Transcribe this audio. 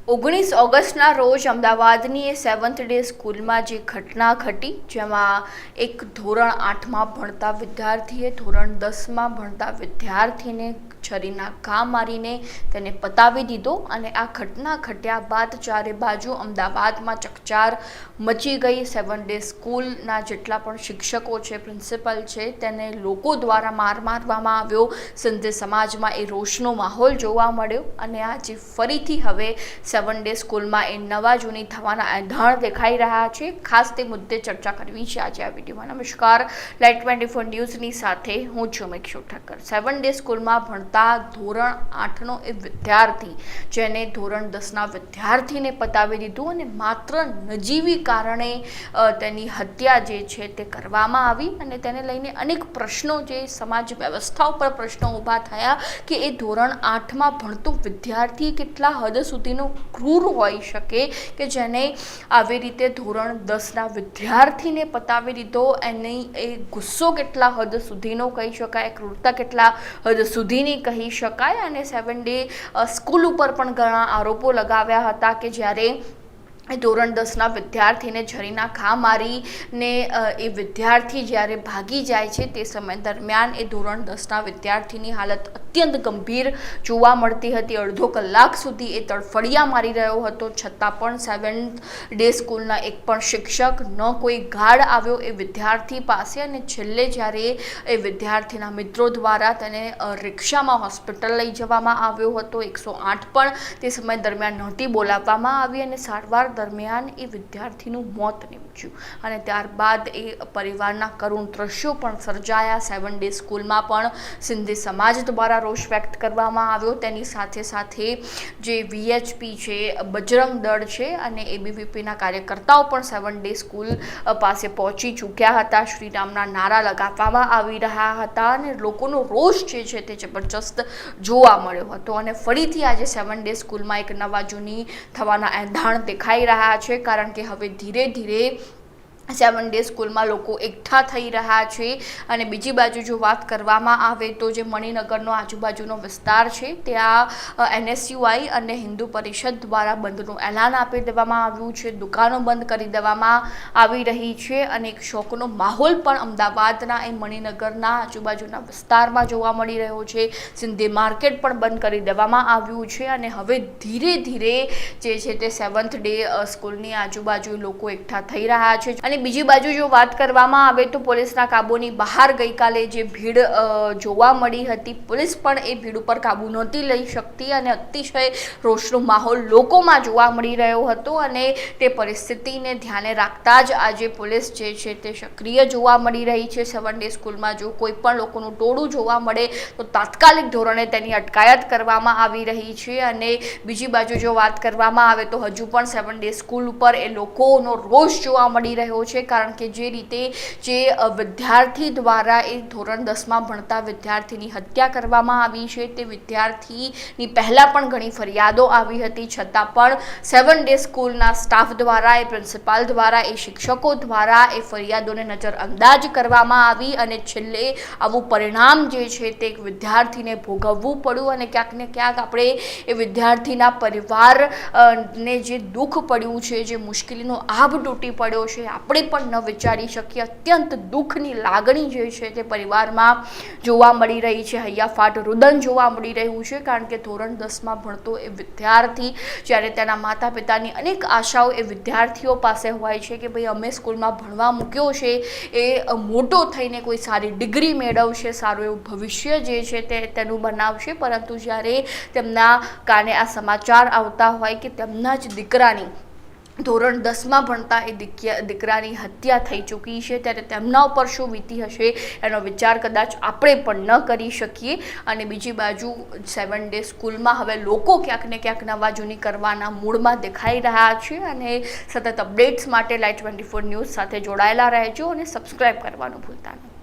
19 ઓગસ્ટના રોજ અમદાવાદની સેવન્થ ડે સ્કૂલમાં જે ઘટના ઘટી, જેમાં એક ધોરણ 8માં ભણતા વિદ્યાર્થીએ ધોરણ 10માં ભણતા વિદ્યાર્થીને છરીના ઘા મારીને તેને પતાવી દીધો અને આ ઘટના ઘટ્યા બાદ ચારે બાજુ અમદાવાદમાં ચકચાર મચી ગઈ। સેવન્થ ડે સ્કૂલના જેટલા પણ શિક્ષકો છે, પ્રિન્સિપલ છે, તેને લોકો દ્વારા માર મારવામાં આવ્યો। સિંધી સમાજમાં એ રોષનો માહોલ જોવા મળ્યો અને આજે ફરીથી હવે સેવન્થ ડે સ્કૂલમાં એ નવા જૂની થવાના એંધાણ દેખાઈ રહ્યા છે। ખાસ તે મુદ્દે ચર્ચા કરવી છે આજે આ વિડીયોમાં। નમસ્કાર, લાઈટ 24 ન્યૂઝની સાથે હું છું મિક્ષુ ઠક્કર। સેવન્થ ડે સ્કૂલમાં ભણતા ધોરણ 8નો એ વિદ્યાર્થી જેને ધોરણ 10ના વિદ્યાર્થીને પતાવી દીધું અને માત્ર નજીવી કારણે તેની હત્યા જે છે તે કરવામાં આવી અને તેને લઈને અનેક પ્રશ્નો જે સમાજ વ્યવસ્થા ઉપર પ્રશ્નો ઊભા થયા કે એ ધોરણ 8માં ભણતો વિદ્યાર્થી કેટલા હદ સુધીનો ક્રૂર હોઈ શકે કે જેને આવી રીતે ધોરણ 10ના વિદ્યાર્થીને પતાવી દીધો। એની એ ગુસ્સો કેટલા હદ સુધીનો કહી શકાય, ક્રૂરતા કેટલા હદ સુધીની કહી શકાય। અને સેવન્થ ડે સ્કૂલ ઉપર પણ ઘણા આરોપો લગાવ્યા હતા કે જ્યારે ધોરણ 10ના વિદ્યાર્થીને છરીના ઘા મારીને એ વિદ્યાર્થી જ્યારે ભાગી જાય છે તે સમય દરમિયાન એ ધોરણ 10ના વિદ્યાર્થીની હાલત અત્યંત ગંભીર જોવા મળતી હતી। અડધો કલાક સુધી એ તડફડિયા મારી રહ્યો હતો, છતાં પણ સેવન્થ ડે સ્કૂલના એક પણ શિક્ષક ન કોઈ ગાર્ડ આવ્યો એ વિદ્યાર્થી પાસે અને છેલ્લે જ્યારે એ વિદ્યાર્થીના મિત્રો દ્વારા તેને રિક્ષામાં હોસ્પિટલ લઈ જવામાં આવ્યો હતો। 108 પણ તે સમય દરમિયાન નહોતી બોલાવવામાં આવી અને સારવાર દરમિયાન એ વિદ્યાર્થીનું મોત નીપજ્યું અને ત્યારબાદ એ પરિવારના કરુણ દ્રશ્યો પણ સર્જાયા। સેવન્થ ડે સ્કૂલમાં પણ સિંધી સમાજ દ્વારા રોષ વ્યક્ત કરવામાં આવ્યો। તેની સાથે સાથે જે VHP છે, બજરંગ દળ છે અને ABVPના કાર્યકર્તાઓ પણ સેવન્થ ડે સ્કૂલ પાસે પહોંચી ચૂક્યા હતા। શ્રીરામના નારા લગાવવામાં આવી રહ્યા હતા અને લોકોનો રોષ જે છે તે જબરજસ્ત જોવા મળ્યો હતો અને ફરીથી આજે સેવન્થ ડે સ્કૂલમાં એક નવા જૂની થવાના એંધાણ દેખાઈ રહ્યા છે, કારણ કે હવે ધીરે ધીરે સેવન્થ ડે સ્કૂલમાં લોકો એકઠા થઈ રહ્યા છે। અને બીજી બાજુ જો વાત કરવામાં આવે તો જે મણિનગરનો આજુબાજુનો વિસ્તાર છે ત્યાં NSUI અને હિન્દુ પરિષદ દ્વારા બંધનું એલાન આપી દેવામાં આવ્યું છે, દુકાનો બંધ કરી દેવામાં આવી રહી છે અને એક શોકનો માહોલ પણ અમદાવાદના એ મણિનગરના આજુબાજુના વિસ્તારમાં જોવા મળી રહ્યો છે। સિંધી માર્કેટ પણ બંધ કરી દેવામાં આવ્યું છે અને હવે ધીરે ધીરે જે છે તે સેવન્થ ડે સ્કૂલની આજુબાજુ લોકો એકઠા થઈ રહ્યા છે। અને બીજી બાજુ જો વાત કરવામાં આવે તો પોલીસના કાબૂની બહાર ગઈકાલે જે ભીડ જોવા મળી હતી, પોલીસ પણ એ ભીડ ઉપર કાબૂ નહોતી લઈ શકતી અને અતિશય રોષનો માહોલ લોકોમાં જોવા મળી રહ્યો હતો અને તે પરિસ્થિતિને ધ્યાને રાખતા જ આજે પોલીસ જે છે તે સક્રિય જોવા મળી રહી છે। સેવન્થ ડે સ્કૂલમાં જો કોઈ પણ લોકોનું ટોળું જોવા મળે તો તાત્કાલિક ધોરણે તેની અટકાયત કરવામાં આવી રહી છે। અને બીજી બાજુ જો વાત કરવામાં આવે તો હજુ પણ સેવન્થ ડે સ્કૂલ ઉપર એ લોકોનો રોષ જોવા મળી રહ્યો છે, કારણ કે જે રીતે જે વિદ્યાર્થી દ્વારા એ ધોરણ 10માં ભણતા વિદ્યાર્થીની હત્યા કરવામાં આવી છે તે વિદ્યાર્થીની પહેલાં પણ ઘણી ફરિયાદો આવી હતી, છતાં પણ સેવન્થ ડે સ્કૂલના સ્ટાફ દ્વારા, એ પ્રિન્સિપાલ દ્વારા, એ શિક્ષકો દ્વારા એ ફરિયાદોને નજરઅંદાજ કરવામાં આવી અને છેલ્લે આવું પરિણામ જે છે તે એક વિદ્યાર્થીને ભોગવવું પડ્યું અને ક્યાંક ને ક્યાંક આપણે એ વિદ્યાર્થીના પરિવારને જે દુઃખ પડ્યું છે, જે મુશ્કેલીનો આભ તૂટી પડ્યો છે, આપણે પણ ન વિચારી શકીએ। અત્યંત દુઃખની લાગણી જે છે તે પરિવારમાં જોવા મળી રહી છે, હૈયાફાટ રુદન જોવા મળી રહ્યું છે, કારણ કે ધોરણ 10માં ભણતો એ વિદ્યાર્થી જ્યારે તેના માતા પિતાની અનેક આશાઓ એ વિદ્યાર્થીઓ પાસે હોય છે કે ભાઈ અમે સ્કૂલમાં ભણવા મૂક્યો છે, એ મોટો થઈને કોઈ સારી ડિગ્રી મેળવશે, સારું એવું ભવિષ્ય જે છે તેનું બનાવશે, પરંતુ જ્યારે તેમના કાને આ સમાચાર આવતા હોય કે તેમના જ દીકરાની ધોરણ 10માં ભણતા એ દીકરાની હત્યા થઈ ચૂકી છે, ત્યારે તેમના ઉપર શું વીતી હશે એનો વિચાર કદાચ આપણે પણ ન કરી શકીએ। અને બીજી બાજુ સેવન્થ ડે સ્કૂલમાં હવે લોકો ક્યાંક ને ક્યાંક નવા જૂની કરવાના મૂડમાં દેખાઈ રહ્યા છે અને સતત અપડેટ્સ માટે લાઈટ 24 ન્યૂઝ સાથે જોડાયેલા રહેજો અને સબસ્ક્રાઈબ કરવાનું ભૂલતા નહીં।